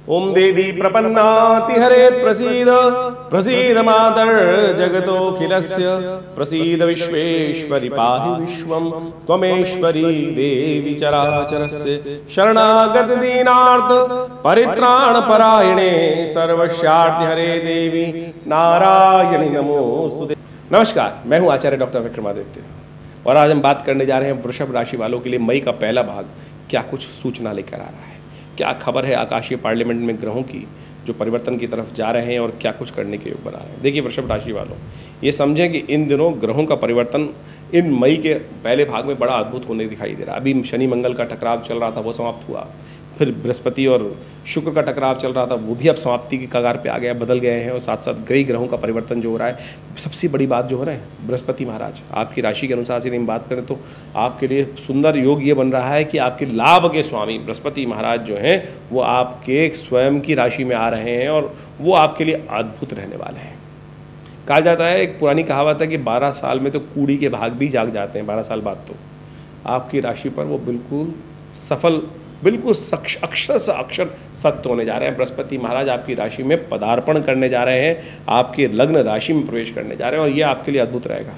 ओम देवी प्रपन्नाति हरे प्रसीद प्रसीद मातर जगतोऽखिलस्य प्रसीद विश्वेश्वरि पाहि विश्वं त्वमेश्वरी देवी चराचरस्य शरणागत दीनार्थ परित्राण परायणे सर्वस्यार्थ हरे देवी नारायणी नमोस्तुते। नमस्कार, मैं हूं आचार्य डॉक्टर विक्रमादित्य और आज हम बात करने जा रहे हैं वृषभ राशि वालों के लिए मई का पहला भाग क्या कुछ सूचना लेकर आ रहा है, क्या खबर है आकाशीय पार्लियामेंट में ग्रहों की जो परिवर्तन की तरफ जा रहे हैं और क्या कुछ करने के योग बना रहे हैं। देखिए वृषभ राशि वालों, ये समझें कि इन दिनों ग्रहों का परिवर्तन इन मई के पहले भाग में बड़ा अद्भुत होने दिखाई दे रहा है। अभी शनि मंगल का टकराव चल रहा था, वो समाप्त हुआ। फिर बृहस्पति और शुक्र का टकराव चल रहा था, वो भी अब समाप्ति की कगार पे आ गया, बदल गए हैं। और साथ साथ कई ग्रहों का परिवर्तन जो हो रहा है, सबसे बड़ी बात जो हो रहा है, बृहस्पति महाराज आपकी राशि के अनुसार से यदि हम बात करें तो आपके लिए सुंदर योग ये बन रहा है कि आपके लाभ के स्वामी बृहस्पति महाराज जो हैं वो आपके स्वयं की राशि में आ रहे हैं और वो आपके लिए अद्भुत रहने वाले हैं। कहा जाता है, एक पुरानी कहावत है कि 12 साल में तो कूड़ी के भाग भी जाग जाते हैं। 12 साल बाद तो आपकी राशि पर वो बिल्कुल सफल, बिल्कुल अक्षर से अक्षर सत्य होने जा रहे हैं। बृहस्पति महाराज आपकी राशि में पदार्पण करने जा रहे हैं, आपके लग्न राशि में प्रवेश करने जा रहे हैं और ये आपके लिए अद्भुत रहेगा।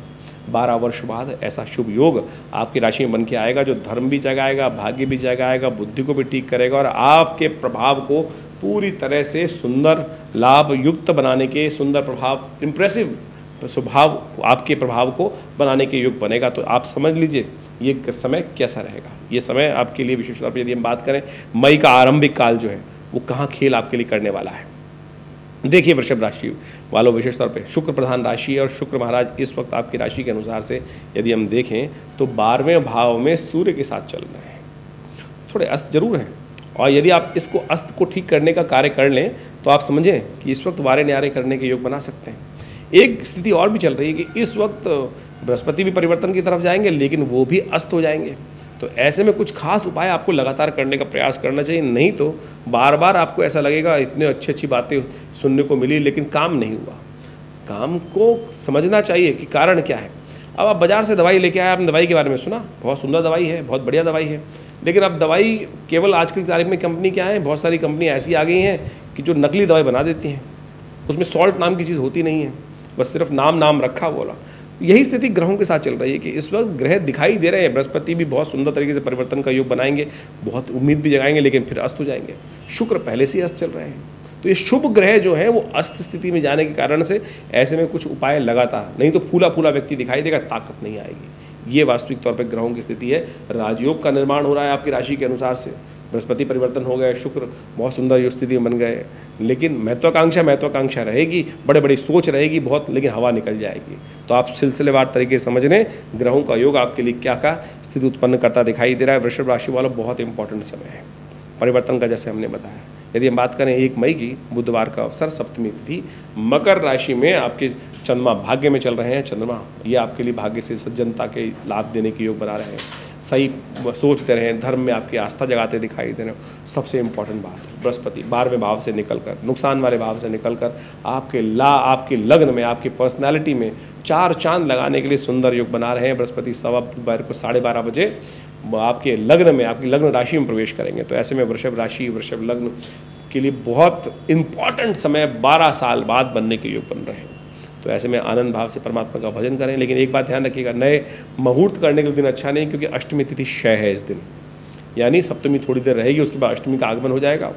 12 वर्ष बाद ऐसा शुभ योग आपकी राशि में बन के आएगा जो धर्म भी जगाएगा, भाग्य भी जगाएगा, बुद्धि को भी ठीक करेगा और आपके प्रभाव को पूरी तरह से सुंदर लाभ युक्त बनाने के, सुंदर प्रभाव, इम्प्रेसिव स्वभाव, आपके प्रभाव को बनाने के योग बनेगा। तो आप समझ लीजिए ये समय कैसा रहेगा। ये समय आपके लिए विशेष तौर पर यदि हम बात करें मई का आरंभिक काल जो है वो कहाँ खेल आपके लिए करने वाला है। देखिए वृषभ राशि वालों, विशेष तौर पे शुक्र प्रधान राशि है और शुक्र महाराज इस वक्त आपकी राशि के अनुसार से यदि हम देखें तो 12वें भाव में सूर्य के साथ चल रहे हैं। थोड़े अस्त जरूर हैं और यदि आप इसको अस्त को ठीक करने का कार्य कर लें तो आप समझें कि इस वक्त वारे न्यारे करने के योग बना सकते हैं। एक स्थिति और भी चल रही है कि इस वक्त बृहस्पति भी परिवर्तन की तरफ जाएंगे लेकिन वो भी अस्त हो जाएंगे। तो ऐसे में कुछ खास उपाय आपको लगातार करने का प्रयास करना चाहिए, नहीं तो बार बार आपको ऐसा लगेगा इतने अच्छी बातें सुनने को मिली लेकिन काम नहीं हुआ। काम को समझना चाहिए कि कारण क्या है। अब आप बाज़ार से दवाई लेके आए, आपने दवाई के बारे में सुना, बहुत सुंदर दवाई है, बहुत बढ़िया दवाई है, लेकिन अब दवाई केवल आज की तारीख में कंपनी क्या है, बहुत सारी कंपनी ऐसी आ गई हैं कि जो नकली दवाई बना देती हैं। उसमें सॉल्ट नाम की चीज़ होती नहीं है, बस सिर्फ नाम रखा बोला। यही स्थिति ग्रहों के साथ चल रही है कि इस वक्त ग्रह दिखाई दे रहे हैं। बृहस्पति भी बहुत सुंदर तरीके से परिवर्तन का योग बनाएंगे, बहुत उम्मीद भी जगाएंगे, लेकिन फिर अस्त हो जाएंगे। शुक्र पहले से ही अस्त चल रहे हैं, तो ये शुभ ग्रह जो है वो अस्त स्थिति में जाने के कारण से ऐसे में कुछ उपाय लगातार, नहीं तो फूला व्यक्ति दिखाई देगा, ताकत नहीं आएगी। ये वास्तविक तौर पर ग्रहों की स्थिति है। राजयोग का निर्माण हो रहा है आपकी राशि के अनुसार से, बृहस्पति परिवर्तन हो गए, शुक्र बहुत सुंदर योग स्थिति में बन गए, लेकिन महत्वाकांक्षा रहेगी, बड़ी सोच रहेगी बहुत, लेकिन हवा निकल जाएगी। तो आप सिलसिलेवार तरीके से समझ लें ग्रहों का योग आपके लिए क्या क्या स्थिति उत्पन्न करता दिखाई दे रहा है। वृषभ राशि वालों बहुत इंपॉर्टेंट समय है परिवर्तन का, जैसे हमने बताया। यदि हम बात करें 1 मई की, बुधवार का अवसर, सप्तमी तिथि, मकर राशि में आपके चंद्रमा भाग्य में चल रहे हैं। चंद्रमा ये आपके लिए भाग्य से सज्जनता के लाभ देने के योग बना रहे हैं, सही सोचते रहें, धर्म में आपकी आस्था जगाते दिखाई दे रहे हो। सबसे इंपॉर्टेंट बात, बृहस्पति 12वें भाव से निकलकर, नुकसान वाले भाव से निकलकर आपके लग्न में, आपकी पर्सनैलिटी में 4 चांद लगाने के लिए सुंदर योग बना रहे हैं। बृहस्पति सवा दोपहर को 12:30 बजे आपके लग्न में, आपकी लग्न राशि में प्रवेश करेंगे। तो ऐसे में वृषभ राशि, वृषभ लग्न के लिए बहुत इंपॉर्टेंट समय 12 साल बाद बनने के योग बन रहे हैं। तो ऐसे में आनंद भाव से परमात्मा का भजन करें, लेकिन एक बात ध्यान रखिएगा, नए मुहूर्त करने के दिन अच्छा नहीं, क्योंकि अष्टमी तिथि क्षय है इस दिन, यानी सप्तमी थोड़ी देर रहेगी, उसके बाद अष्टमी का आगमन हो जाएगा।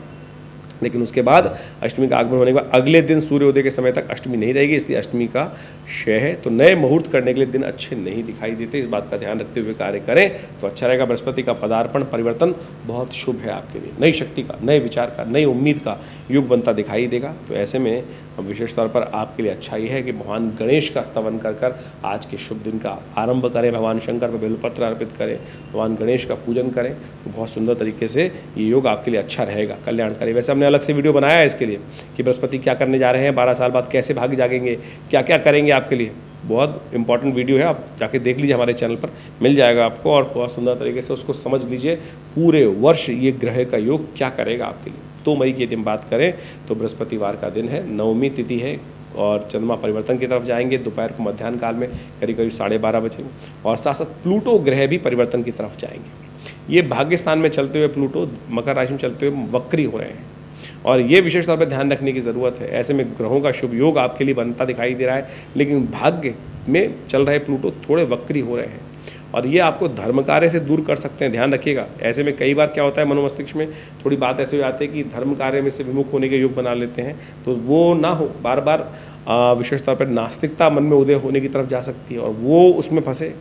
लेकिन उसके बाद अष्टमी का आगमन होने के बाद अगले दिन सूर्योदय के समय तक अष्टमी नहीं रहेगी, इसलिए अष्टमी का क्षय है। तो नए मुहूर्त करने के लिए दिन अच्छे नहीं दिखाई देते, इस बात का ध्यान रखते हुए कार्य करें तो अच्छा रहेगा। बृहस्पति का पदार्पण, परिवर्तन बहुत शुभ है आपके लिए, नई शक्ति का, नए विचार का, नई उम्मीद का युग बनता दिखाई देगा। तो ऐसे में विशेष तौर पर आपके लिए अच्छा ही है कि भगवान गणेश का स्तवन कर आज के शुभ दिन का आरंभ करें, भगवान शंकर पर बेलपत्र अर्पित करें, भगवान गणेश का पूजन करें, तो बहुत सुंदर तरीके से ये योग आपके लिए अच्छा रहेगा, कल्याणकारी। वैसे हमने अलग से वीडियो बनाया है इसके लिए कि बृहस्पति क्या करने जा रहे हैं, 12 साल बाद कैसे भाग जागेंगे, क्या क्या करेंगे आपके लिए। बहुत इंपॉर्टेंट वीडियो है, आप जाके देख लीजिए, हमारे चैनल पर मिल जाएगा आपको, और बहुत सुंदर तरीके से उसको समझ लीजिए पूरे वर्ष ये ग्रह का योग क्या करेगा आपके लिए। 2 मई की यदि हम बात करें तो बृहस्पतिवार का दिन है, नवमी तिथि है और चंद्रमा परिवर्तन की तरफ जाएंगे दोपहर को मध्याह्न काल में करीब 12:30 बजे, और साथ साथ प्लूटो ग्रह भी परिवर्तन की तरफ जाएंगे। ये भाग्य स्थान में चलते हुए प्लूटो मकर राशि में चलते हुए वक्री हो रहे हैं, और ये विशेष तौर पर ध्यान रखने की ज़रूरत है। ऐसे में ग्रहों का शुभ योग आपके लिए बनता दिखाई दे रहा है, लेकिन भाग्य में चल रहे प्लूटो थोड़े वक्री हो रहे हैं और ये आपको धर्म कार्य से दूर कर सकते हैं, ध्यान रखिएगा। ऐसे में कई बार क्या होता है, मनोमस्तिष्क में थोड़ी बात ऐसे हो जाती है कि धर्म कार्य में से विमुख होने के योग बना लेते हैं, तो वो ना हो। बार बार विशेष तौर पर नास्तिकता मन में उदय होने की तरफ जा सकती है और वो उसमें फंसे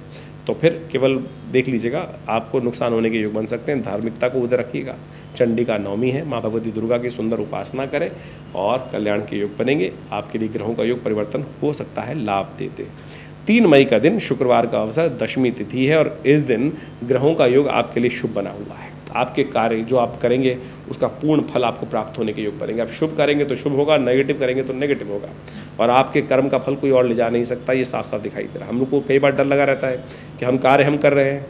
तो फिर केवल देख लीजिएगा आपको नुकसान होने के योग बन सकते हैं। धार्मिकता को उधर रखिएगा। चंडिका नवमी है, माँ भगवती दुर्गा की सुंदर उपासना करें और कल्याण के योग बनेंगे। आपके लिए ग्रहों का योग परिवर्तन हो सकता है लाभ देते। 3 मई का दिन शुक्रवार का अवसर, दशमी तिथि है और इस दिन ग्रहों का योग आपके लिए शुभ बना हुआ है। आपके कार्य जो आप करेंगे उसका पूर्ण फल आपको प्राप्त होने के योग बनेंगे। आप शुभ करेंगे तो शुभ होगा, नेगेटिव करेंगे तो नेगेटिव होगा और आपके कर्म का फल कोई और ले जा नहीं सकता। ये साफ साफ दिखाई दे रहा है। हम लोग को कई बार डर लगा रहता है कि हम कार्य हम कर रहे हैं,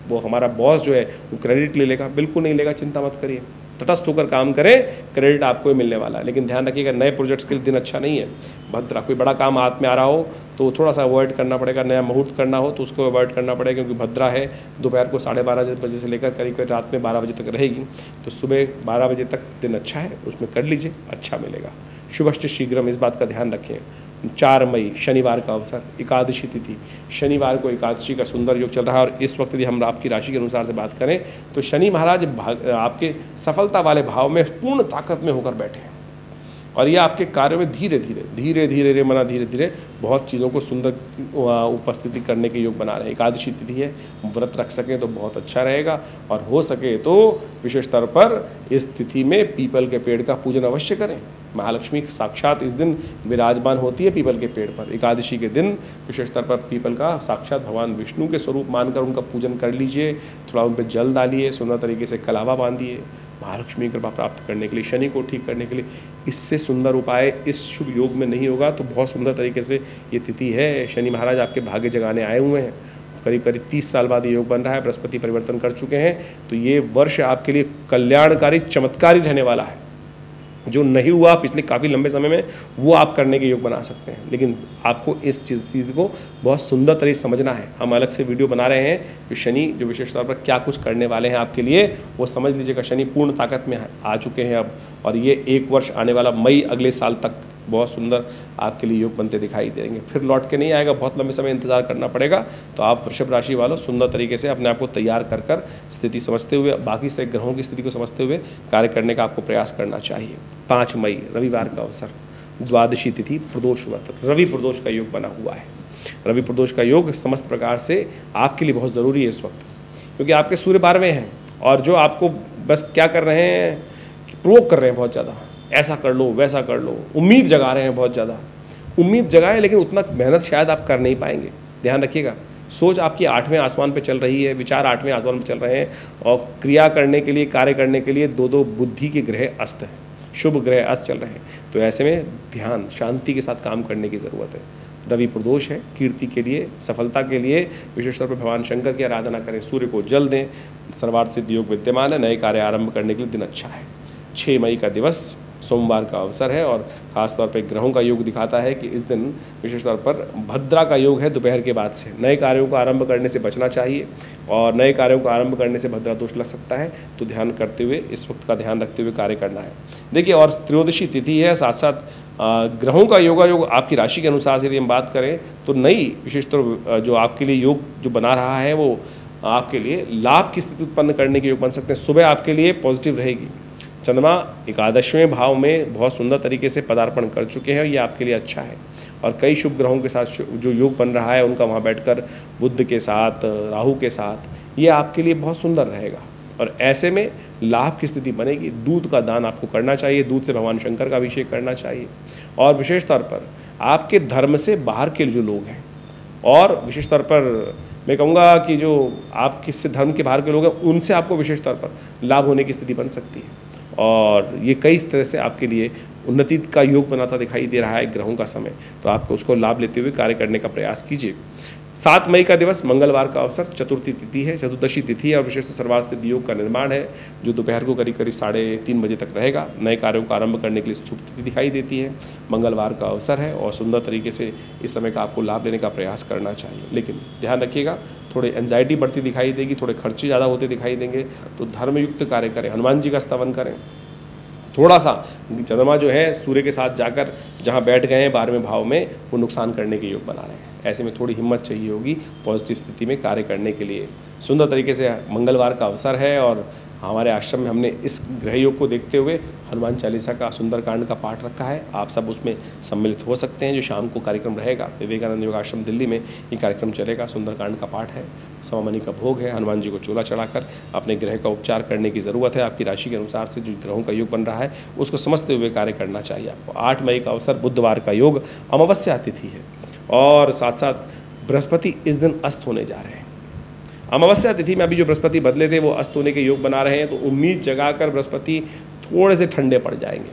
वो हमारा बॉस जो है वो क्रेडिट ले लेगा। बिल्कुल नहीं लेगा, चिंता मत करिए। तटस्थ होकर काम करें, क्रेडिट आपको ही मिलने वाला है। लेकिन ध्यान रखिएगा, नए प्रोजेक्ट्स के लिए दिन अच्छा नहीं है। भद्रा, कोई बड़ा काम हाथ में आ रहा हो तो थोड़ा सा अवॉइड करना पड़ेगा। नया मुहूर्त करना हो तो उसको अवॉइड करना पड़ेगा, क्योंकि भद्रा है दोपहर को 12:30 बजे से लेकर करीब करीब रात में 12 बजे तक रहेगी। तो सुबह 12 बजे तक दिन अच्छा है, उसमें कर लीजिए, अच्छा मिलेगा। शुभश्च शीघ्रम, इस बात का ध्यान रखें। 4 मई शनिवार का अवसर, एकादशी तिथि, शनिवार को एकादशी का सुंदर योग चल रहा है और इस वक्त यदि हम आपकी राशि के अनुसार से बात करें तो शनि महाराज आपके सफलता वाले भाव में पूर्ण ताकत में होकर बैठे हैं और ये आपके कार्य में धीरे धीरे धीरे धीरे बहुत चीज़ों को सुंदर उपस्थिति करने के योग बना रहे हैं। एकादशी तिथि है, व्रत रख सकें तो बहुत अच्छा रहेगा और हो सके तो विशेष तौर पर इस तिथि में पीपल के पेड़ का पूजन अवश्य करें। महालक्ष्मी साक्षात इस दिन विराजमान होती है पीपल के पेड़ पर। एकादशी के दिन विशेष तौर पर पीपल का साक्षात भगवान विष्णु के स्वरूप मानकर उनका पूजन कर लीजिए। थोड़ा उन पर जल डालिए, सुंदर तरीके से कलावा बांधिए। महालक्ष्मी की कृपा प्राप्त करने के लिए, शनि को ठीक करने के लिए इससे सुंदर उपाय इस शुभ योग में नहीं होगा। तो बहुत सुंदर तरीके से ये तिथि है। शनि महाराज आपके भाग्य जगाने आए हुए हैं। करीब करीब 30 साल बाद ये योग बन रहा है। बृहस्पति परिवर्तन कर चुके हैं, तो ये वर्ष आपके लिए कल्याणकारी चमत्कारी रहने वाला है। जो नहीं हुआ पिछले काफ़ी लंबे समय में, वो आप करने के योग बना सकते हैं। लेकिन आपको इस चीज़ को बहुत सुंदर तरीके से समझना है। हम अलग से वीडियो बना रहे हैं जो शनि जो विशेष तौर पर क्या कुछ करने वाले हैं आपके लिए, वो समझ लीजिएगा। शनि पूर्ण ताकत में आ चुके हैं अब, और ये 1 वर्ष आने वाला मई अगले साल तक बहुत सुंदर आपके लिए योग बनते दिखाई देंगे। फिर लौट के नहीं आएगा, बहुत लंबे समय इंतजार करना पड़ेगा। तो आप वृषभ राशि वालों सुंदर तरीके से अपने आप को तैयार कर स्थिति समझते हुए, बाकी से ग्रहों की स्थिति को समझते हुए कार्य करने का आपको प्रयास करना चाहिए। 5 मई रविवार का अवसर, द्वादशी तिथि, प्रदोष व्रत, रवि प्रदोष का योग बना हुआ है। रवि प्रदोष का योग समस्त प्रकार से आपके लिए बहुत ज़रूरी है इस वक्त, क्योंकि आपके सूर्य 12वें हैं और जो आपको बस क्या कर रहे हैं कि प्रोवोक कर रहे हैं बहुत ज़्यादा, ऐसा कर लो वैसा कर लो, उम्मीद जगा रहे हैं बहुत ज़्यादा। उम्मीद जगाएं लेकिन उतना मेहनत शायद आप कर नहीं पाएंगे। ध्यान रखिएगा, सोच आपकी 8वें आसमान पे चल रही है, विचार 8वें आसमान पे चल रहे हैं और क्रिया करने के लिए, कार्य करने के लिए 2 बुद्धि के ग्रह अस्त हैं, शुभ ग्रह अस्त चल रहे हैं। तो ऐसे में ध्यान शांति के साथ काम करने की ज़रूरत है। रवि प्रदोष है, कीर्ति के लिए, सफलता के लिए विशेष तौर पर भगवान शंकर की आराधना करें, सूर्य को जल दें। सर्वार्थ सिद्धि योग विद्यमान है, नए कार्य आरंभ करने के लिए दिन अच्छा है। 6 मई का दिवस सोमवार का अवसर है और ख़ासतौर पर ग्रहों का योग दिखाता है कि इस दिन विशेष तौर पर भद्रा का योग है दोपहर के बाद से। नए कार्यों को आरंभ करने से बचना चाहिए और नए कार्यों को आरंभ करने से भद्रा दोष लग सकता है, तो ध्यान करते हुए, इस वक्त का ध्यान रखते हुए कार्य करना है। देखिए, और त्रयोदशी तिथि है, साथ साथ ग्रहों का योग आपकी राशि के अनुसार से यदि हम बात करें तो नई विशेष तौर जो आपके लिए योग जो बना रहा है वो आपके लिए लाभ की स्थिति उत्पन्न करने के योग बन सकते हैं। सुबह आपके लिए पॉजिटिव रहेगी। चंद्रमा 11वें भाव में बहुत सुंदर तरीके से पदार्पण कर चुके हैं, ये आपके लिए अच्छा है। और कई शुभ ग्रहों के साथ जो योग बन रहा है उनका वहाँ बैठकर बुध के साथ, राहु के साथ, ये आपके लिए बहुत सुंदर रहेगा। और ऐसे में लाभ की स्थिति बनेगी। दूध का दान आपको करना चाहिए, दूध से भगवान शंकर का अभिषेक करना चाहिए। और विशेष तौर पर आपके धर्म से बाहर के जो लोग हैं, और विशेष तौर पर मैं कहूँगा कि जो आप किससे धर्म के बाहर के लोग हैं, उनसे आपको विशेष तौर पर लाभ होने की स्थिति बन सकती है। और ये कई तरह से आपके लिए उन्नति का योग बनाता दिखाई दे रहा है ग्रहों का समय, तो आपको उसको लाभ लेते हुए कार्य करने का प्रयास कीजिए। 7 मई का दिवस मंगलवार का अवसर, चतुर्थी तिथि है, चतुर्दशी तिथि है और विशेष सर्वार्थ सिद्धि योग का निर्माण है, जो दोपहर को करीब करीब 3:30 बजे तक रहेगा। नए कार्यों का आरंभ करने के लिए शुभ तिथि दिखाई देती है। मंगलवार का अवसर है और सुंदर तरीके से इस समय का आपको लाभ लेने का प्रयास करना चाहिए। लेकिन ध्यान रखिएगा, थोड़े एंजाइटी बढ़ती दिखाई देगी, थोड़े खर्चे ज़्यादा होते दिखाई देंगे, तो धर्मयुक्त कार्य करें, हनुमान जी का स्तवन करें, थोड़ा सा चंद्रमा जो है सूर्य के साथ जाकर जहाँ बैठ गए हैं 12वें भाव में, वो नुकसान करने के योग बना रहे हैं। ऐसे में थोड़ी हिम्मत चाहिए होगी पॉजिटिव स्थिति में कार्य करने के लिए। सुंदर तरीके से मंगलवार का अवसर है और हमारे आश्रम में हमने इस ग्रह योग को देखते हुए हनुमान चालीसा का सुंदरकांड का पाठ रखा है। आप सब उसमें सम्मिलित हो सकते हैं। जो शाम को कार्यक्रम रहेगा विवेकानंद योग आश्रम दिल्ली में ये कार्यक्रम चलेगा। सुंदरकांड का पाठ है, सवामनी का भोग है, हनुमान जी को चोला चढ़ाकर अपने ग्रह का उपचार करने की ज़रूरत है। आपकी राशि के अनुसार से जो ग्रहों का योग बन रहा है उसको समझते हुए कार्य करना चाहिए आपको। 8 मई का अवसर बुधवार का योग, अमावस्या तिथि है और साथ साथ बृहस्पति इस दिन अस्त होने जा रहे हैं। अमावस्या तिथि में अभी जो बृहस्पति बदले थे वो अस्त होने के योग बना रहे हैं, तो उम्मीद जगाकर बृहस्पति थोड़े से ठंडे पड़ जाएंगे।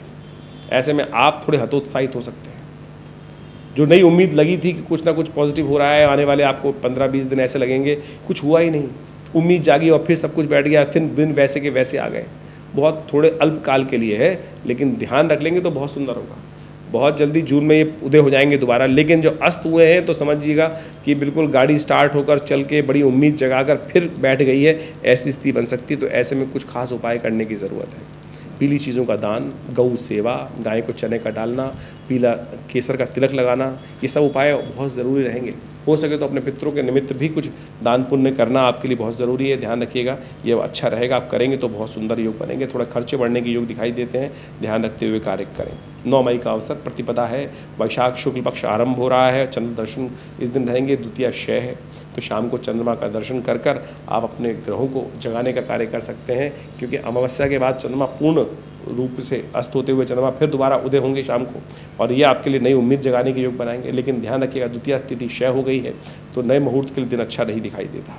ऐसे में आप थोड़े हतोत्साहित हो सकते हैं। जो नई उम्मीद लगी थी कि कुछ ना कुछ पॉजिटिव हो रहा है, आने वाले आपको 15-20 दिन ऐसे लगेंगे, कुछ हुआ ही नहीं। उम्मीद जागी और फिर सब कुछ बैठ गया, दिन वैसे के वैसे आ गए। बहुत थोड़े अल्पकाल के लिए है, लेकिन ध्यान रख लेंगे तो बहुत सुंदर होगा। बहुत जल्दी जून में ये उदय हो जाएंगे दोबारा। लेकिन जो अस्त हुए हैं तो समझिएगा कि बिल्कुल गाड़ी स्टार्ट होकर चल के बड़ी उम्मीद जगाकर फिर बैठ गई है, ऐसी स्थिति बन सकती है। तो ऐसे में कुछ खास उपाय करने की ज़रूरत है। पीली चीज़ों का दान, गौ सेवा, गाय को चने का डालना, पीला केसर का तिलक लगाना, ये सब उपाय बहुत ज़रूरी रहेंगे। हो सके तो अपने पितरों के निमित्त भी कुछ दान पुण्य करना आपके लिए बहुत ज़रूरी है। ध्यान रखिएगा, ये अच्छा रहेगा। आप करेंगे तो बहुत सुंदर योग बनेंगे। थोड़ा खर्चे बढ़ने के योग दिखाई देते हैं, ध्यान रखते हुए कार्य करें। 9 मई का अवसर प्रतिपदा है, वैशाख शुक्ल पक्ष आरंभ हो रहा है। चंद्र दर्शन इस दिन रहेंगे, द्वितीय क्षय है, तो शाम को चंद्रमा का दर्शन कर कर आप अपने ग्रहों को जगाने का कार्य कर सकते हैं। क्योंकि अमावस्या के बाद चंद्रमा पूर्ण रूप से अस्त होते हुए चंद्रमा फिर दोबारा उदय होंगे शाम को, और ये आपके लिए नई उम्मीद जगाने के योग बनाएंगे। लेकिन ध्यान रखिएगा, द्वितीय तिथि क्षय हो गई है, तो नए मुहूर्त के लिए दिन अच्छा नहीं दिखाई देता।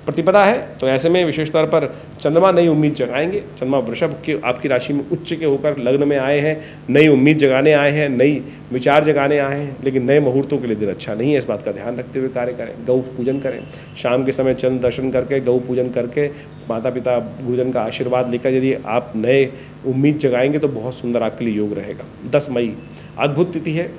प्रतिपदा है, तो ऐसे में विशेष तौर पर चंद्रमा नई उम्मीद जगाएंगे। चंद्रमा वृषभ के आपकी राशि में उच्च के होकर लग्न में आए हैं, नई उम्मीद जगाने आए हैं, नई विचार जगाने आए हैं। लेकिन नए मुहूर्तों के लिए दिन अच्छा नहीं है, इस बात का ध्यान रखते हुए कार्य करें। गौ पूजन करें, शाम के समय चंद्र दर्शन करके गौ पूजन करके माता पिता गुरुजन का आशीर्वाद लेकर यदि आप नए उम्मीद जगाएंगे तो बहुत सुंदर आपके लिए योग रहेगा। 10 मई अद्भुत तिथि है,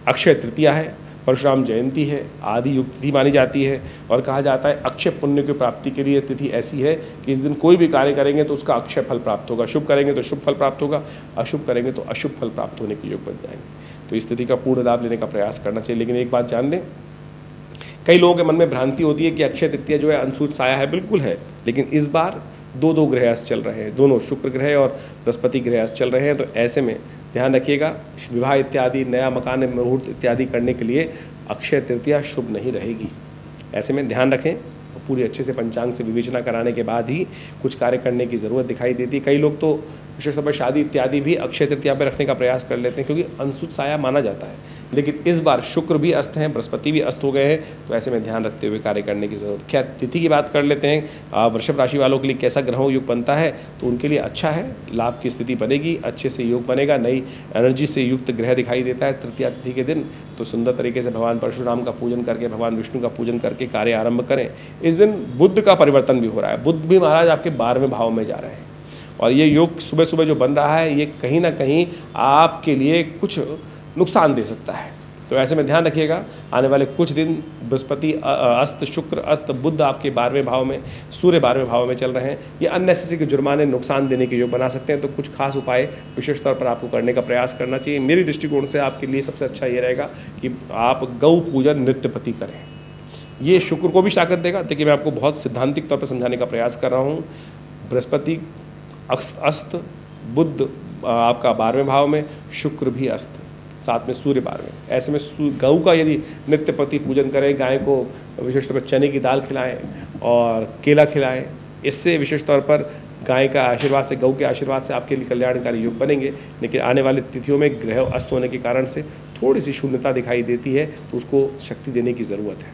अक्षय तृतीया है, परशुराम जयंती है, आदि युग तिथि मानी जाती है। और कहा जाता है अक्षय पुण्य की प्राप्ति के लिए तिथि ऐसी है कि इस दिन कोई भी कार्य करेंगे तो उसका अक्षय फल प्राप्त होगा। शुभ करेंगे तो शुभ फल प्राप्त होगा, अशुभ करेंगे तो अशुभ फल प्राप्त होने के योग बन जाएंगे। तो इस तिथि का पूर्ण लाभ लेने का प्रयास करना चाहिए। लेकिन एक बात जान लें, कई लोगों के मन में भ्रांति होती है कि अक्षय तृतीया जो है अंशुत साया है। बिल्कुल है, लेकिन इस बार दो ग्रह अस्त चल रहे हैं, दोनों शुक्र ग्रह और बृहस्पति ग्रह अस्त चल रहे हैं। तो ऐसे में ध्यान रखिएगा, विवाह इत्यादि, नया मकान मुहूर्त इत्यादि करने के लिए अक्षय तृतीया शुभ नहीं रहेगी। ऐसे में ध्यान रखें, पूरी अच्छे से पंचांग से विवेचना कराने के बाद ही कुछ कार्य करने की ज़रूरत दिखाई देती है। कई लोग तो विशेष तौर पर शादी इत्यादि भी अक्षय तृतीया पर रखने का प्रयास कर लेते हैं, क्योंकि अंशुत साया माना जाता है। लेकिन इस बार शुक्र भी अस्त हैं, बृहस्पति भी अस्त हो गए हैं, तो ऐसे में ध्यान रखते हुए कार्य करने की ज़रूरत। खैर, तिथि की बात कर लेते हैं। वृषभ राशि वालों के लिए कैसा ग्रहों योग बनता है, तो उनके लिए अच्छा है, लाभ की स्थिति बनेगी, अच्छे से योग बनेगा, नई एनर्जी से युक्त ग्रह दिखाई देता है तृतीया तिथि के दिन। तो सुंदर तरीके से भगवान परशुराम का पूजन करके, भगवान विष्णु का पूजन करके कार्य आरंभ करें। इस दिन बुध का परिवर्तन भी हो रहा है, बुध भी महाराज आपके 12वें भाव में जा रहे हैं, और ये योग सुबह सुबह जो बन रहा है ये कहीं ना कहीं आपके लिए कुछ नुकसान दे सकता है। तो ऐसे में ध्यान रखिएगा, आने वाले कुछ दिन बृहस्पति अस्त, शुक्र अस्त, बुध आपके 12वें भाव में, सूर्य 12वें भाव में चल रहे हैं। ये अननेसेसरी के जुर्माने नुकसान देने के योग बना सकते हैं। तो कुछ खास उपाय विशेष तौर पर आपको करने का प्रयास करना चाहिए। मेरी दृष्टिकोण से आपके लिए सबसे अच्छा ये रहेगा कि आप गौ पूजन नित्यपति करें। ये शुक्र को भी ताकत देगा। देखिए, मैं आपको बहुत सिद्धांतिक तौर पर समझाने का प्रयास कर रहा हूँ। बृहस्पति अस्त, बुध आपका 12वें भाव में, शुक्र भी अस्त, साथ में सूर्य 12वें। ऐसे में गऊ का यदि नित्यपति पूजन करें, गाय को विशेष तौर पर चने की दाल खिलाएं और केला खिलाएं, इससे विशेष तौर पर गाय का आशीर्वाद से, गऊ के आशीर्वाद से आपके लिए कल्याणकारी योग बनेंगे। लेकिन आने वाली तिथियों में ग्रह अस्त होने के कारण से थोड़ी सी शून्यता दिखाई देती है, तो उसको शक्ति देने की ज़रूरत है।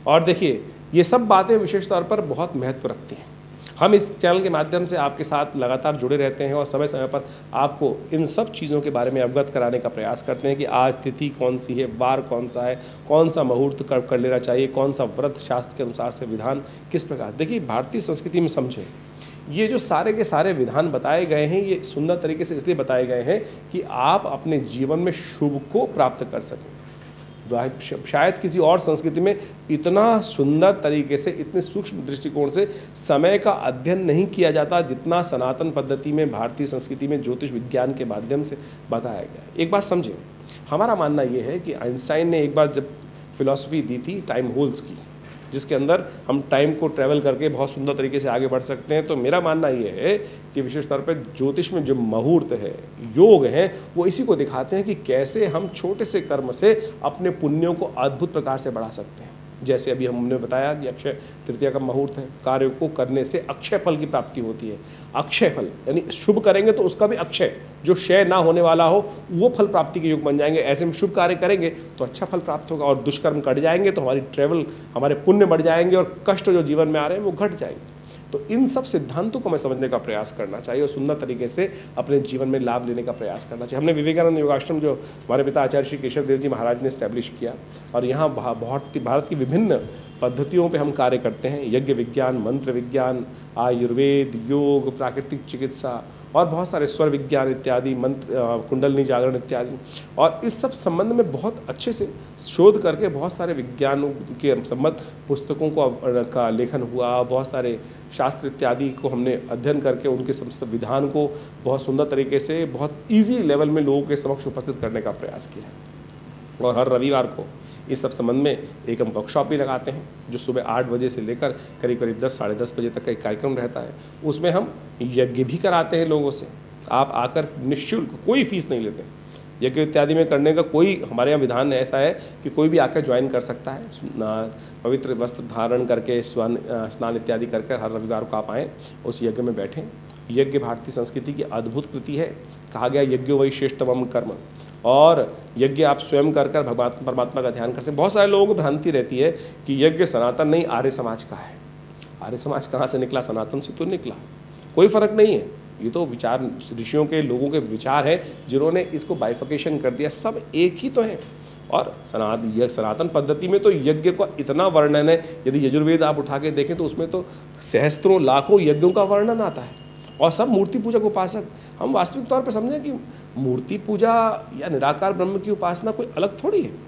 और देखिए, ये सब बातें विशेष तौर पर बहुत महत्व रखती हैं। हम इस चैनल के माध्यम से आपके साथ लगातार जुड़े रहते हैं और समय समय पर आपको इन सब चीज़ों के बारे में अवगत कराने का प्रयास करते हैं कि आज तिथि कौन सी है, वार कौन सा है, कौन सा मुहूर्त कर लेना चाहिए, कौन सा व्रत शास्त्र के अनुसार से विधान किस प्रकार। देखिए, भारतीय संस्कृति में समझें, ये जो सारे के सारे विधान बताए गए हैं, ये सुंदर तरीके से इसलिए बताए गए हैं कि आप अपने जीवन में शुभ को प्राप्त कर सकें। शायद किसी और संस्कृति में इतना सुंदर तरीके से, इतने सूक्ष्म दृष्टिकोण से समय का अध्ययन नहीं किया जाता जितना सनातन पद्धति में, भारतीय संस्कृति में ज्योतिष विज्ञान के माध्यम से बताया गया है। एक बात समझिए, हमारा मानना ये है कि आइंस्टाइन ने एक बार जब फिलॉसफी दी थी टाइम होल्स की, जिसके अंदर हम टाइम को ट्रैवल करके बहुत सुंदर तरीके से आगे बढ़ सकते हैं, तो मेरा मानना ये है कि विशेष तौर पर ज्योतिष में जो मुहूर्त है, योग है, वो इसी को दिखाते हैं कि कैसे हम छोटे से कर्म से अपने पुण्यों को अद्भुत प्रकार से बढ़ा सकते हैं। जैसे अभी हमने बताया कि अक्षय तृतीया का मुहूर्त है, कार्य को करने से अक्षय फल की प्राप्ति होती है। अक्षय फल यानी शुभ करेंगे तो उसका भी अक्षय, जो क्षय ना होने वाला हो, वो फल प्राप्ति के योग बन जाएंगे। ऐसे में शुभ कार्य करेंगे तो अच्छा फल प्राप्त होगा, और दुष्कर्म कट जाएंगे तो हमारी ट्रैवल, हमारे पुण्य बढ़ जाएंगे, और कष्ट जो जीवन में आ रहे हैं वो घट जाएंगे। तो इन सब सिद्धांतों को हमें समझने का प्रयास करना चाहिए और सुंदर तरीके से अपने जीवन में लाभ लेने का प्रयास करना चाहिए। हमने विवेकानंद योगाश्रम, जो हमारे पिता आचार्य श्री केशव देव जी महाराज ने इस्टेब्लिश किया, और यहाँ भारत की विभिन्न पद्धतियों पे हम कार्य करते हैं। यज्ञ विज्ञान, मंत्र विज्ञान, आयुर्वेद, योग, प्राकृतिक चिकित्सा और बहुत सारे स्वर विज्ञान इत्यादि, मंत्र, कुंडलनी जागरण इत्यादि। और इस सब संबंध में बहुत अच्छे से शोध करके बहुत सारे विज्ञानों के संबंध पुस्तकों का लेखन हुआ। बहुत सारे शास्त्र इत्यादि को हमने अध्ययन करके उनके समस्त विधान को बहुत सुंदर तरीके से, बहुत ईजी लेवल में लोगों के समक्ष उपस्थित करने का प्रयास किया। और हर रविवार को इस सब संबंध में एक हम वर्कशॉप भी लगाते हैं, जो सुबह 8 बजे से लेकर करीब 10 साढ़े 10 बजे तक का एक कार्यक्रम रहता है। उसमें हम यज्ञ भी कराते हैं लोगों से। आप आकर निःशुल्क, कोई फीस नहीं लेते। यज्ञ इत्यादि में करने का कोई हमारे यहाँ विधान ऐसा है कि कोई भी आकर ज्वाइन कर सकता है। पवित्र वस्त्र धारण करके, स्नान इत्यादि करके हर रविवार को आप आएँ, उस यज्ञ में बैठें। यज्ञ भारतीय संस्कृति की अद्भुत कृति है। कहा गया यज्ञो वही श्रेष्ठतमं कर्म, और यज्ञ आप स्वयं कर भगवान परमात्मा का ध्यान कर सकते हैं। बहुत सारे लोगों को भ्रांति रहती है कि यज्ञ सनातन नहीं, आर्य समाज का है। आर्य समाज कहाँ से निकला? सनातन से तो निकला। कोई फर्क नहीं है, ये तो विचार ऋषियों के, लोगों के विचार है जिन्होंने इसको बाइफिकेशन कर दिया। सब एक ही तो है। और सनातन पद्धति में तो यज्ञ का इतना वर्णन है, यदि यजुर्वेद आप उठा के देखें तो उसमें तो सहस्त्रों लाखों यज्ञों का वर्णन आता है। और सब मूर्ति पूजा को उपासक। हम वास्तविक तौर पर समझें कि मूर्ति पूजा या निराकार ब्रह्म की उपासना कोई अलग थोड़ी है।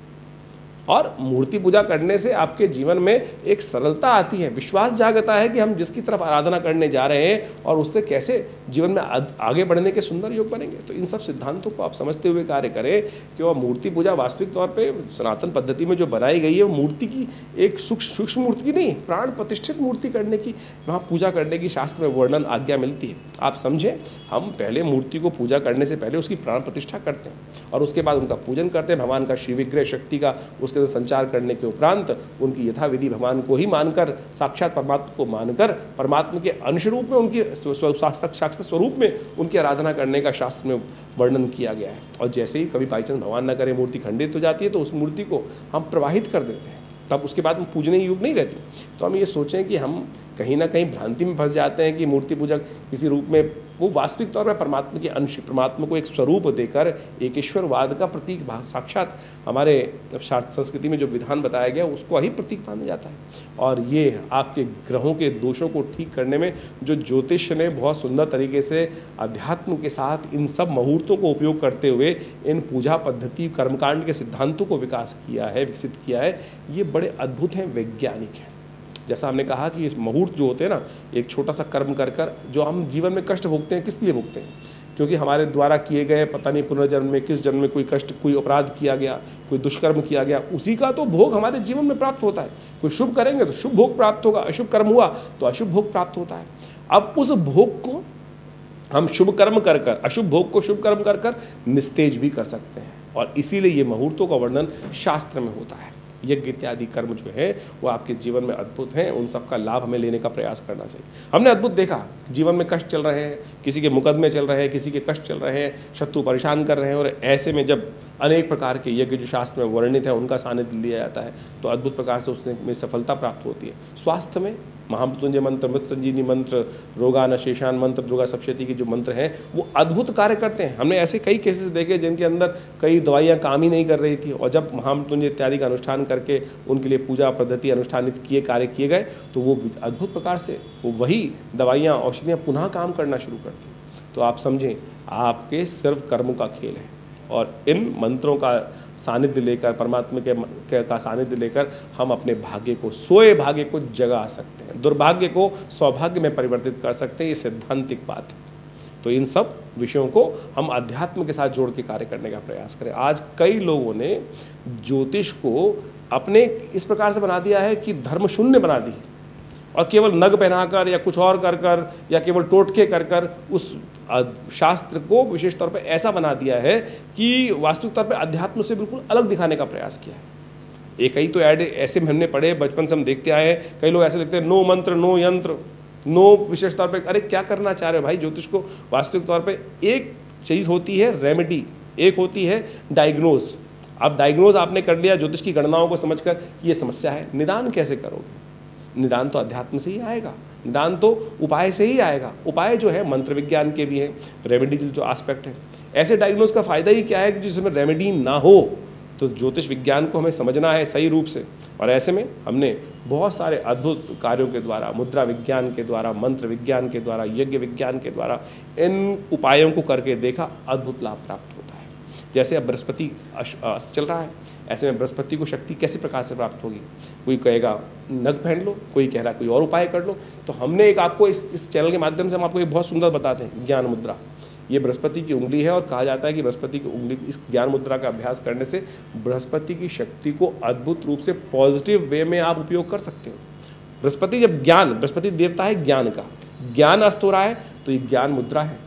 और मूर्ति पूजा करने से आपके जीवन में एक सरलता आती है, विश्वास जागता है कि हम जिसकी तरफ आराधना करने जा रहे हैं और उससे कैसे जीवन में आगे बढ़ने के सुंदर योग बनेंगे। तो इन सब सिद्धांतों को आप समझते हुए कार्य करें कि वह मूर्ति पूजा वास्तविक तौर पे सनातन पद्धति में जो बनाई गई है, वो मूर्ति की एक सूक्ष्म मूर्ति की नहीं, प्राण प्रतिष्ठित मूर्ति करने की, वहाँ पूजा करने की शास्त्र में वर्णन आज्ञा मिलती है। आप समझें, हम पहले मूर्ति को पूजा करने से पहले उसकी प्राण प्रतिष्ठा करते हैं और उसके बाद उनका पूजन करते हैं, भगवान का शिव विग्रह शक्ति का उसके संचार करने के उपरांत उनकी यथाविधि भगवान को ही मानकर, साक्षात परमात्मा को मानकर, परमात्मा के अंश रूप में, उनकी साक्षात स्वरूप में उनकी आराधना करने का शास्त्र में वर्णन किया गया है। और जैसे ही कभी बाई चांस भगवान न करे मूर्ति खंडित हो जाती है तो उस मूर्ति को हम प्रवाहित कर देते हैं, तब उसके बाद पूजने योग नहीं रहती। तो हम ये सोचें कि हम कहीं ना कहीं भ्रांति में फंस जाते हैं कि मूर्ति पूजा किसी रूप में, वो वास्तविक तौर पर परमात्मा के अंश, परमात्मा को एक स्वरूप देकर एक ईश्वरवाद का प्रतीक, साक्षात हमारे संस्कृति में जो विधान बताया गया उसको ही प्रतीक माना जाता है। और ये आपके ग्रहों के दोषों को ठीक करने में जो ज्योतिष ने बहुत सुंदर तरीके से अध्यात्म के साथ इन सब मुहूर्तों को उपयोग करते हुए इन पूजा पद्धति, कर्मकांड के सिद्धांतों को विकसित किया है, ये बड़े अद्भुत हैं, वैज्ञानिक हैं। जैसा हमने कहा कि इस मुहूर्त जो होते हैं ना, एक छोटा सा कर्म कर जो हम जीवन में कष्ट भोगते हैं, किस लिए भोगते हैं? क्योंकि हमारे द्वारा किए गए पता नहीं पुनर्जन्म में, किस जन्म में कोई कष्ट, कोई अपराध किया गया, कोई दुष्कर्म किया गया, उसी का तो भोग हमारे जीवन में प्राप्त होता है। कोई शुभ करेंगे तो शुभ भोग प्राप्त होगा, अशुभ कर्म हुआ तो अशुभ भोग प्राप्त होता है। अब उस भोग को हम शुभ कर्म कर अशुभ भोग को शुभ कर्म कर निस्तेज भी कर सकते हैं। और इसीलिए ये मुहूर्तों का वर्णन शास्त्र में होता है। यज्ञ इत्यादि कर्म जो है वो आपके जीवन में अद्भुत हैं, उन सब का लाभ हमें लेने का प्रयास करना चाहिए। हमने अद्भुत देखा, जीवन में कष्ट चल रहे हैं, किसी के मुकदमे चल रहे हैं, किसी के कष्ट चल रहे हैं, शत्रु परेशान कर रहे हैं, और ऐसे में जब अनेक प्रकार के यज्ञ जो शास्त्र में वर्णित है उनका सानिध्य लिया जाता है तो अद्भुत प्रकार से उसमें सफलता प्राप्त होती है। स्वास्थ्य में महामृत्युंजय मंत्र, मृत संजीवनी मंत्र, रोगान शेषान मंत्र, दुर्गा सप्तशती के जो मंत्र हैं वो अद्भुत कार्य करते हैं। हमने ऐसे कई केसेस देखे जिनके अंदर कई दवाइयाँ काम ही नहीं कर रही थी, और जब महामृत्युंजय इत्यादि का अनुष्ठान करके उनके लिए पूजा पद्धति अनुष्ठानित कार्य किए गए तो वो अद्भुत प्रकार से वो वही दवाइयाँ, औषधियाँ पुनः काम करना शुरू करती। तो आप समझें, आपके सिर्फ कर्मों का खेल है। और इन मंत्रों का सानिध्य लेकर, परमात्मा का सानिध्य लेकर हम अपने भाग्य को, सोए भाग्य को जगा सकते हैं, दुर्भाग्य को सौभाग्य में परिवर्तित कर सकते हैं। ये सैद्धांतिक बात है। तो इन सब विषयों को हम अध्यात्म के साथ जोड़ के कार्य करने का प्रयास करें। आज कई लोगों ने ज्योतिष को अपने इस प्रकार से बना दिया है कि धर्म शून्य बना दी है, और केवल नग पहनाकर या कुछ और कर कर या केवल टोटके कर कर उस शास्त्र को विशेष तौर पे ऐसा बना दिया है कि वास्तविक तौर पे अध्यात्म से बिल्कुल अलग दिखाने का प्रयास किया है। एक कई तो ऐड ऐसे हमने पढ़े, बचपन से हम देखते आए हैं, कई लोग ऐसे लिखते हैं नो मंत्र नो यंत्र नो विशेष तौर पे। अरे क्या करना चाह रहे हो भाई? ज्योतिष को वास्तविक तौर पे एक चीज़ होती है रेमेडी, एक होती है डायग्नोज। अब डायग्नोज आपने कर लिया ज्योतिष की गणनाओं को समझकर, ये समस्या है, निदान कैसे करोगे? निदान तो अध्यात्म से ही आएगा, निदान तो उपाय से ही आएगा। उपाय जो है मंत्र विज्ञान के भी हैं, रेमेडी जो एस्पेक्ट है। ऐसे डायग्नोज का फायदा ही क्या है कि जिसमें रेमेडी ना हो, तो ज्योतिष विज्ञान को हमें समझना है सही रूप से। और ऐसे में हमने बहुत सारे अद्भुत कार्यों के द्वारा, मुद्रा विज्ञान के द्वारा, मंत्र विज्ञान के द्वारा, यज्ञ विज्ञान के द्वारा इन उपायों को करके देखा, अद्भुत लाभ प्राप्त होता है। जैसे अब बृहस्पति अस्त चल रहा है, ऐसे में बृहस्पति को शक्ति कैसे प्रकार से प्राप्त होगी? कोई कहेगा नग पहन लो, कोई कह रहा है कोई और उपाय कर लो। तो हमने एक आपको इस चैनल के माध्यम से हम आपको एक बहुत सुंदर बताते हैं, ज्ञान मुद्रा। ये बृहस्पति की उंगली है और कहा जाता है कि बृहस्पति की उंगली, इस ज्ञान मुद्रा का अभ्यास करने से बृहस्पति की शक्ति को अद्भुत रूप से पॉजिटिव वे में आप उपयोग कर सकते हो। बृहस्पति जब ज्ञान, बृहस्पति देवता है ज्ञान का, ज्ञान अस्त हो रहा है तो ये ज्ञान मुद्रा है।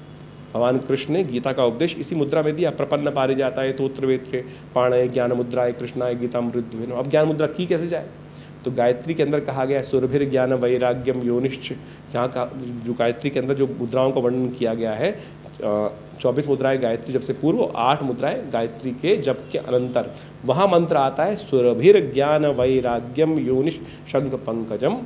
भगवान कृष्ण ने गीता का उपदेश इसी मुद्रा में दिया। प्रपन्न पारिजाताय तोत्र वेत्रे पाणय ज्ञान मुद्राय कृष्णाय गीतामृत द्विनो। अब ज्ञान मुद्रा की कैसे जाए? तो गायत्री के अंदर कहा गया सुरभिर ज्ञान वैराग्यम योनिश्च। यहाँ का जो गायत्री के अंदर जो मुद्राओं का वर्णन किया गया है, 24 मुद्राएं गायत्री जब से पूर्व, 8 मुद्राएं गायत्री के जप के अनंतर। वहाँ मंत्र आता है सुरभिर ज्ञान वैराग्यम योनिश शंख पंकजम।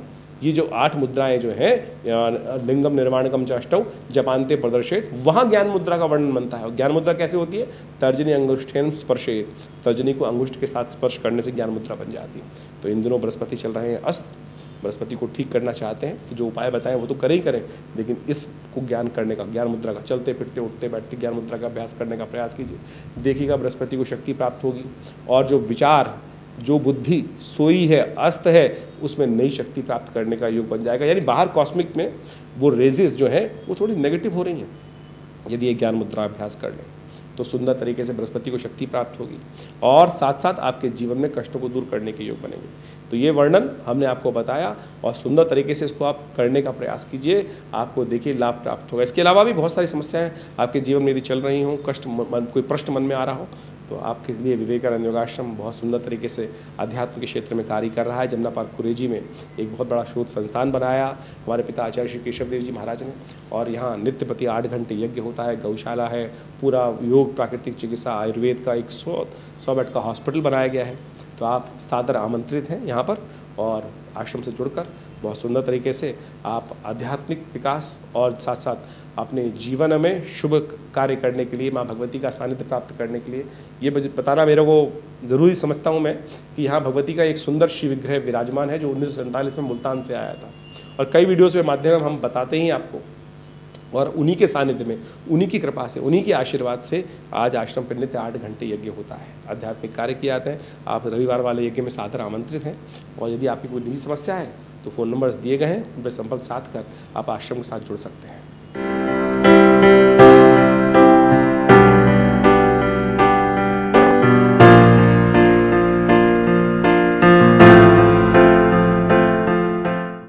ये जो 8 मुद्राएं जो हैं, लिंगम निर्माणकम च अष्टौ जपान्ते प्रदर्शित, वहाँ ज्ञान मुद्रा का वर्णन बनता है। ज्ञान मुद्रा कैसे होती है? तर्जनी अंगुष्ठेन स्पर्शेत, तर्जनी को अंगुष्ठ के साथ स्पर्श करने से ज्ञान मुद्रा बन जाती है। तो इन दिनों बृहस्पति चल रहे हैं अस्त, बृहस्पति को ठीक करना चाहते हैं तो जो उपाय बताएं वो तो करें ही करें, लेकिन इसको ज्ञान करने का, ज्ञान मुद्रा का, चलते फिरते उठते बैठते ज्ञान मुद्रा का अभ्यास करने का प्रयास कीजिए। देखिएगा बृहस्पति को शक्ति प्राप्त होगी, और जो विचार, जो बुद्धि सोई है, अस्त है, उसमें नई शक्ति प्राप्त करने का योग बन जाएगा। यानी बाहर कॉस्मिक में वो रेजेस जो है वो थोड़ी नेगेटिव हो रही हैं। यदि ये ज्ञान मुद्रा अभ्यास कर लें तो सुंदर तरीके से बृहस्पति को शक्ति प्राप्त होगी, और साथ साथ आपके जीवन में कष्टों को दूर करने के योग बनेंगे। तो ये वर्णन हमने आपको बताया, और सुंदर तरीके से इसको आप करने का प्रयास कीजिए, आपको देखिए लाभ प्राप्त होगा। इसके अलावा भी बहुत सारी समस्याएं आपके जीवन में यदि चल रही हों, कोई प्रश्न मन में आ रहा हो, तो आपके लिए विवेकानंद योगाश्रम बहुत सुंदर तरीके से अध्यात्म के क्षेत्र में कार्य कर रहा है। जमुना पार्क खुरेजी में एक बहुत बड़ा शोध संस्थान बनाया हमारे पिता आचार्य श्री केशव देव जी महाराज ने, और यहाँ नित्य प्रति 8 घंटे यज्ञ होता है, गौशाला है, पूरा योग, प्राकृतिक चिकित्सा, आयुर्वेद का एक 100 बेड का हॉस्पिटल बनाया गया है। तो आप सादर आमंत्रित हैं यहाँ पर, और आश्रम से जुड़कर बहुत सुंदर तरीके से आप आध्यात्मिक विकास और साथ साथ अपने जीवन में शुभ कार्य करने के लिए, माँ भगवती का सानिध्य प्राप्त करने के लिए, ये बताना मेरे को ज़रूरी समझता हूँ मैं कि यहाँ भगवती का एक सुंदर शिव विग्रह विराजमान है जो 1947 में मुल्तान से आया था, और कई वीडियोज़ के माध्यम हम बताते ही आपको। और उन्हीं के सानिध्य में, उन्हीं की कृपा से, उन्हीं के आशीर्वाद से आज आश्रम पर नित्य 8 घंटे यज्ञ होता है, आध्यात्मिक कार्य किए जाते हैं। आप रविवार वाले यज्ञ में सादर आमंत्रित हैं, और यदि आपकी कोई निजी समस्या है तो फ़ोन नंबर्स दिए गए हैं, उन पर संपर्क साध कर आप आश्रम के साथ जुड़ सकते हैं।